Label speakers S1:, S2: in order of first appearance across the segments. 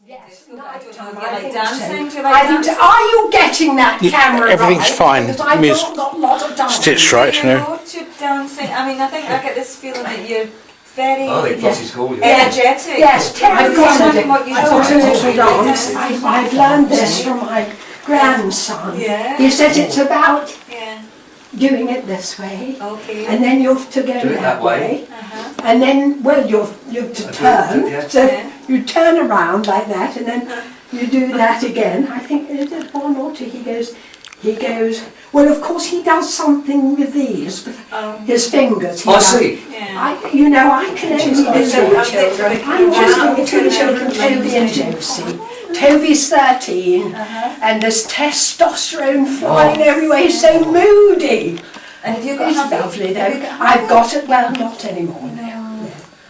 S1: Yes,
S2: I don't know if you
S1: I
S2: like
S1: think
S2: dancing.
S1: so.
S2: Do you like dancing?
S1: Are you getting that camera
S3: everything's
S1: right?
S3: fine.
S1: Because I've
S3: Miss
S1: not got a lot of time.
S3: Stitched right,
S2: Do
S3: you
S2: you
S3: know.
S2: go to dancing? I mean, I think I get this feeling that you're very
S4: I think Flossie's gorgeous.
S2: energetic.
S1: Yes,
S2: I've got what you
S1: I've
S2: do.
S1: dance. I've learned this from my grandson.
S2: Yeah.
S1: He says it's about
S2: Yeah.
S1: doing it this way,
S2: Okay.
S1: and then you have to go
S4: Do it
S1: that way, and then, well, you have to turn,
S4: yeah.
S1: so
S2: Yeah.
S1: you turn around like that, and then you do that again. I think it is one or two. He goes, well, of course he does something with these, but his fingers. He
S4: I
S1: does.
S4: see.
S2: Yeah.
S1: I can only do children. I'm just doing two children, Toby and Josie. Toby's 13, and there's testosterone flying everywhere. He's so moody.
S2: And have you got
S1: It's
S2: hubby?
S1: lovely though.
S2: Have you got
S1: I've got it, well, not anymore now.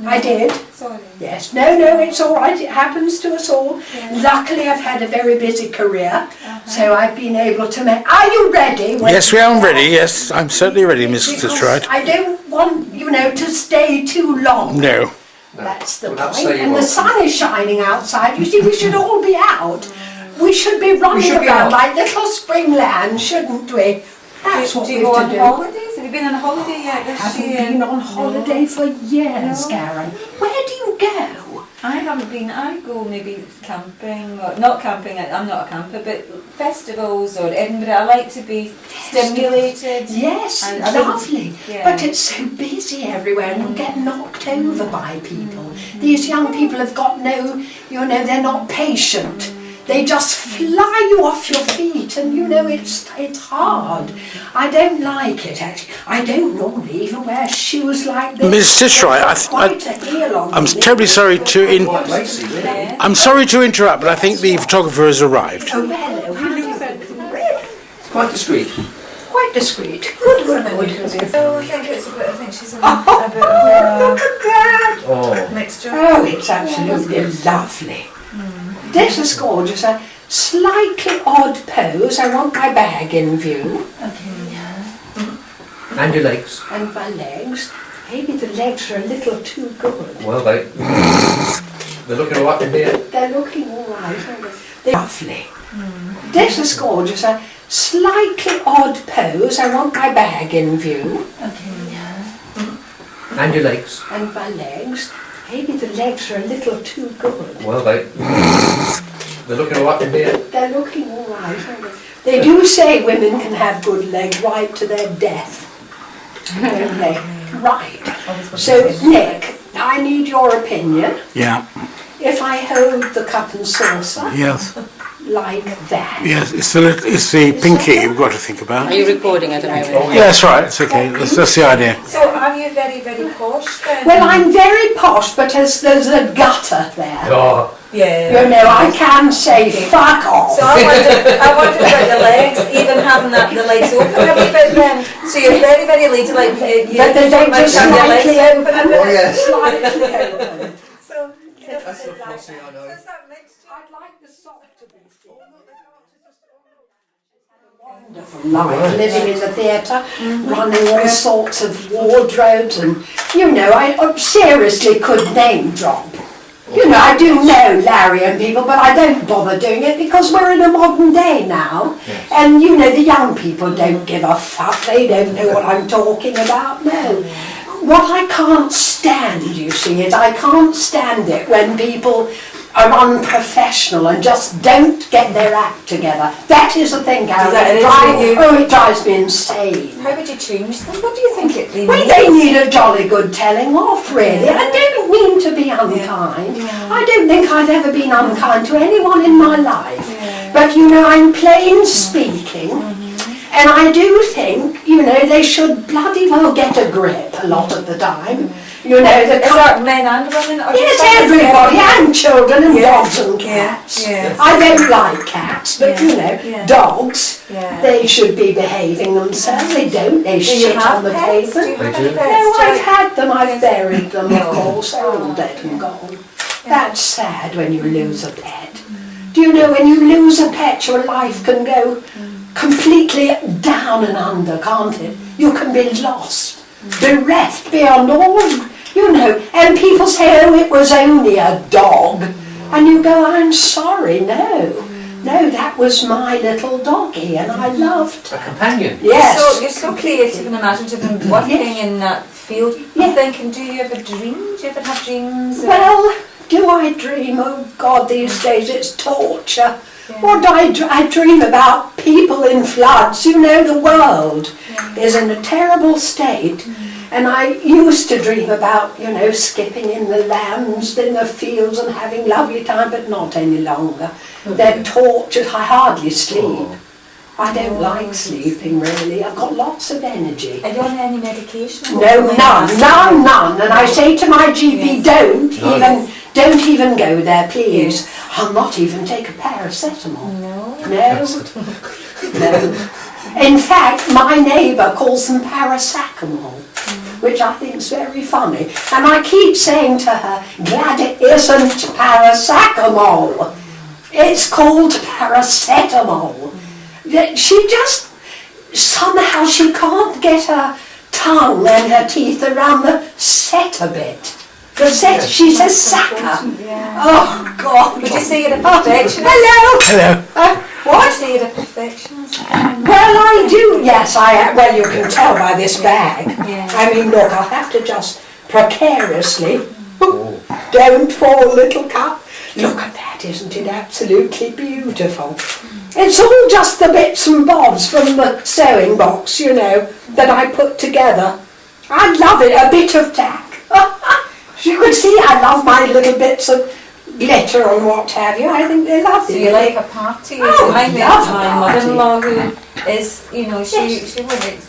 S1: I did.
S2: Sorry.
S1: Yes, no, it's all right. It happens to us all. Luckily, I've had a very busy career, so I've been able to make. Are you ready?
S3: Yes, we are ready. Yes, I'm certainly ready, Miss
S1: Because
S3: Stitchwright.
S1: I don't want, to stay too long.
S3: No.
S1: That's the
S4: Well, that's
S1: point.
S4: so you
S1: And the
S4: want.
S1: sun is shining outside. You see, we should all be out. We should be running
S4: should be
S1: around
S4: out.
S1: like little spring lambs, shouldn't we? That's what
S2: Do
S1: we
S2: you go
S1: have
S2: on
S1: to do.
S2: holidays? Have you been on holiday yet this
S1: Haven't
S2: year?
S1: been on holiday for years,
S2: No.
S1: Karen. Where do you go?
S2: I haven't been. I go maybe camping, or not camping. I'm not a camper, but festivals or Edinburgh. I like to be stimulated.
S1: Yes,
S2: And I think-
S1: lovely.
S2: yeah.
S1: But it's so busy everywhere and you get knocked over by people. These young people have got no, they're not patient. They just fly you off your feet and it's hard. I don't like it actually. I don't normally even wear shoes like this.
S3: Miss Stitchwright,
S1: Quite a heel on
S3: I'm
S1: me.
S3: terribly sorry to
S4: Quite lacy, really.
S3: I'm sorry to interrupt, but I think the photographer has arrived.
S1: Oh, hello. How do you
S4: It's quite discreet.
S1: Quite discreet. Good.
S2: Oh, I think it's a bit. I think she's a bit
S1: Look
S2: of
S1: at that.
S4: Oh.
S2: a mixture.
S1: Oh, it's absolutely lovely. This is gorgeous. A slightly odd pose. I want my bag in view.
S4: And your legs.
S1: And my legs. Maybe the legs are a little too good.
S4: Well, they're looking all right from here.
S1: They're looking all right, aren't they? They're lovely. This is gorgeous. A slightly odd pose. I want my bag in view.
S4: And your legs.
S1: And my legs. Maybe the legs are a little too good.
S4: Well, they're looking all right from here.
S1: They're looking all right, aren't they? They do say women can have good legs right to their death. Don't they? Right. So, Nick, I need your opinion.
S3: Yeah.
S1: If I hold the cup and saucer
S3: Yes.
S1: like that.
S3: Yes, it's the pinky you've got to think about.
S5: Are you recording at the moment?
S3: Yeah, that's right. It's okay. That's the idea.
S2: So are you very, very posh then?
S1: Well, I'm very posh, but there's a gutter there.
S4: Oh,
S2: Yeah.
S1: I can say fuck off.
S2: So I wondered about the legs, even having the legs open a wee bit then. So you're very, very ladylike.
S1: But they don't
S2: might
S1: just
S2: have your legs
S1: slightly
S2: open
S1: open.
S2: a bit.
S4: yes.
S1: Slightly open.
S2: So,
S4: That's the Flossie I know.
S2: Does that mixture?
S1: I'd like the sock to be thin. Wonderful life, living in the theatre, running all sorts of wardrobes, and I seriously could name drop. I do know Larry and people, but I don't bother doing it because we're in a modern day now.
S4: Yes.
S1: And the young people don't give a fuck, they don't know what I'm talking about, no. What I can't stand, you see, is I can't stand it when people are unprofessional and just don't get their act together. That is the thing, Karen. It drives me insane.
S2: How would you change them? What do you think it they
S1: Well,
S2: need?
S1: they need a jolly good telling off, really. I don't mean to be unkind. I don't think I've ever been unkind to anyone in my life. But, I'm plain speaking. And I do think, they should bloody well get a grip a lot of the time.
S2: Is that men and women? Or
S1: Yes,
S2: just
S1: everybody, and children and dogs and cats.
S2: Yeah.
S1: I don't like cats, but dogs,
S2: Yeah.
S1: they should be behaving themselves. They don't, they
S2: Do you
S1: shit
S2: have
S1: on the
S2: pets? Do you
S1: pavement.
S2: have any
S4: do.
S2: pets?
S1: No,
S2: Do you
S1: I've
S2: like-
S1: had them, I've buried them, of course, they're all dead and gone. That's sad when you lose a pet. Do you know, when you lose a pet, your life can go completely down and under, can't it? You can be lost, bereft beyond all, and people say, oh, it was only a dog. And you go, I'm sorry, no. No, that was my little doggy and I loved
S4: A
S1: her.
S4: companion.
S1: Yes.
S2: You're so creative and imaginative and working in that field.
S1: Yeah.
S2: I'm thinking, do you ever dream? Do you ever have dreams?
S1: Well, do I dream? Oh God, these days it's torture.
S2: Yeah.
S1: What do I dream about people in floods. You know, the world is in a terrible state. And I used to dream about, you know, skipping in the lambs, in the fields and having lovely time, but not any longer. They're tortured. I hardly sleep. I don't like sleeping, really. I've got lots of energy.
S2: Are you on any medication?
S1: No, none. And I say to my GP, don't even go there, please. I'll not even take a paracetamol.
S2: No.
S1: No. In fact, my neighbour calls them parasacamol, which I think is very funny. And I keep saying to her, glad it isn't parasacamol. It's called paracetamol. She just, somehow she can't get her tongue and her teeth around the seta bit. The set, she says saka.
S2: Yeah.
S1: Oh God.
S2: Would you say you're a perfectionist?
S1: Hello.
S3: Hello.
S2: Would you say you're a perfectionist?
S1: Well, I do. Yes, I am. Well, you can tell by this bag.
S2: Yeah.
S1: I mean, look, I'll have to just precariously. Don't fall, little cup. Look at that, isn't it absolutely beautiful? It's all just the bits and bobs from the sewing box, you know, that I put together. I love it, a bit of tack. You could see I love my little bits of glitter and what have you. I think they're lovely.
S2: So you like a party?
S1: Oh,
S2: I met
S1: love a
S2: my
S1: party.
S2: mother-in-law who is, you know, she wouldn't.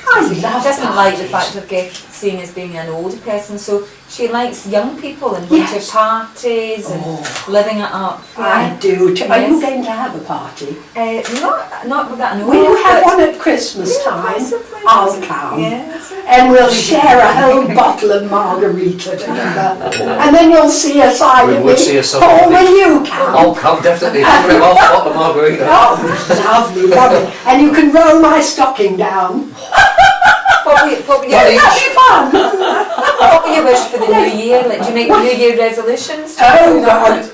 S1: I
S2: She
S1: love
S2: doesn't like the
S1: parties.
S2: fact of seen as being an older person, so she likes young people and winter
S1: Yes.
S2: parties and living it up.
S1: I do. Are you
S2: Yes.
S1: going to have a party?
S2: Not with that. I know
S1: Will you
S2: of,
S1: have
S2: but-
S1: one at Christmas time?
S2: Possibly,
S1: I'll
S2: possibly.
S1: come.
S2: Yes.
S1: And we'll share a whole bottle of margarita together. And then you'll see a side
S4: We
S1: of
S4: would
S1: me.
S4: see a side
S1: Paul,
S4: of it.
S1: will you come?
S4: I'll come, definitely. We'll have half a bottle of margarita.
S1: Oh, lovely, lovely. And you can roll my stocking down.
S2: What were
S1: That'd
S2: your,
S1: be fun.
S2: what were your wish for the new year? Like, do you make New Year resolutions?
S1: Oh God,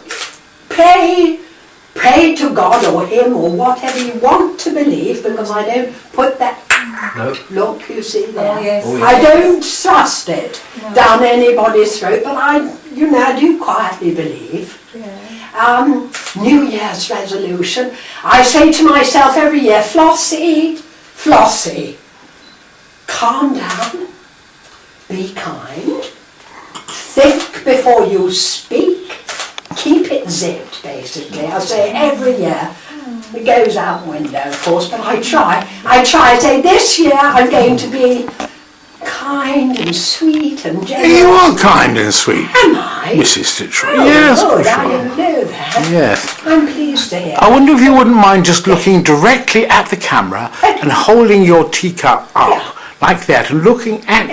S1: pray to God or Him or whatever you want to believe, because I don't put that,
S4: No.
S1: look, you see there.
S2: Oh, yes.
S4: Oh,
S1: I don't thrust it down anybody's throat, but I do quietly believe.
S2: Yeah.
S1: New Year's resolution. I say to myself every year, Flossie, calm down, be kind, think before you speak, keep it zipped, basically. I say it every year. It goes out the window, of course, but I try. I say this year I'm going to be kind and sweet and generous.
S3: You are kind and sweet,
S1: Am I?
S3: Mrs. Detroit.
S1: Oh,
S3: Yes, for
S1: good, I
S3: sure.
S1: didn't know that.
S3: Yes.
S1: I'm pleased to hear.
S3: I wonder if you wouldn't mind just looking directly at the camera and holding your teacup up like that and looking at...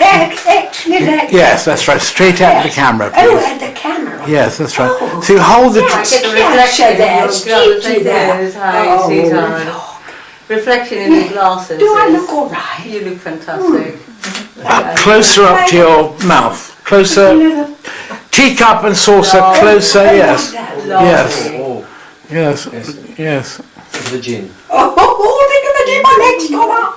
S1: Excellent.
S3: Yes, that's right. Straight at the camera,
S1: Oh,
S3: please.
S1: at the camera.
S3: Yes, that's right.
S1: Oh.
S3: So you hold the...
S1: Yes,
S5: Get the
S1: Chicha
S5: reflection
S1: there,
S5: in your
S1: Chichi there.
S5: glasses.
S1: Oh,
S5: Reflection in your glasses.
S1: do I look all right?
S5: You look fantastic.
S3: Closer up to your mouth. Closer. Teacup and saucer, closer, yes. Yes,
S4: Oh,
S3: yes,
S4: Yes.
S3: yes.
S4: look at the gin.
S1: Oh, look at the gin, my legs gone up.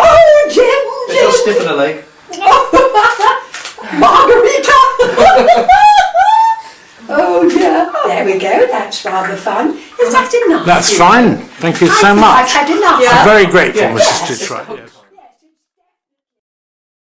S1: Oh,
S4: It's
S1: Jim.
S4: just stiff in the leg.
S1: Margarita. Oh dear. There we go, that's rather fun. Is that enough?
S3: That's fine. Thank you so
S1: I think I've
S3: much.
S1: had enough.
S3: I'm very grateful,
S1: Yes.
S3: Mrs. Detroit. Yes.